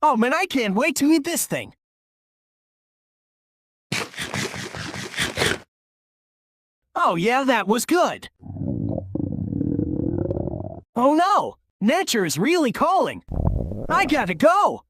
Oh man, I can't wait to eat this thing. Oh yeah, that was good. Oh no, nature is really calling. I gotta go.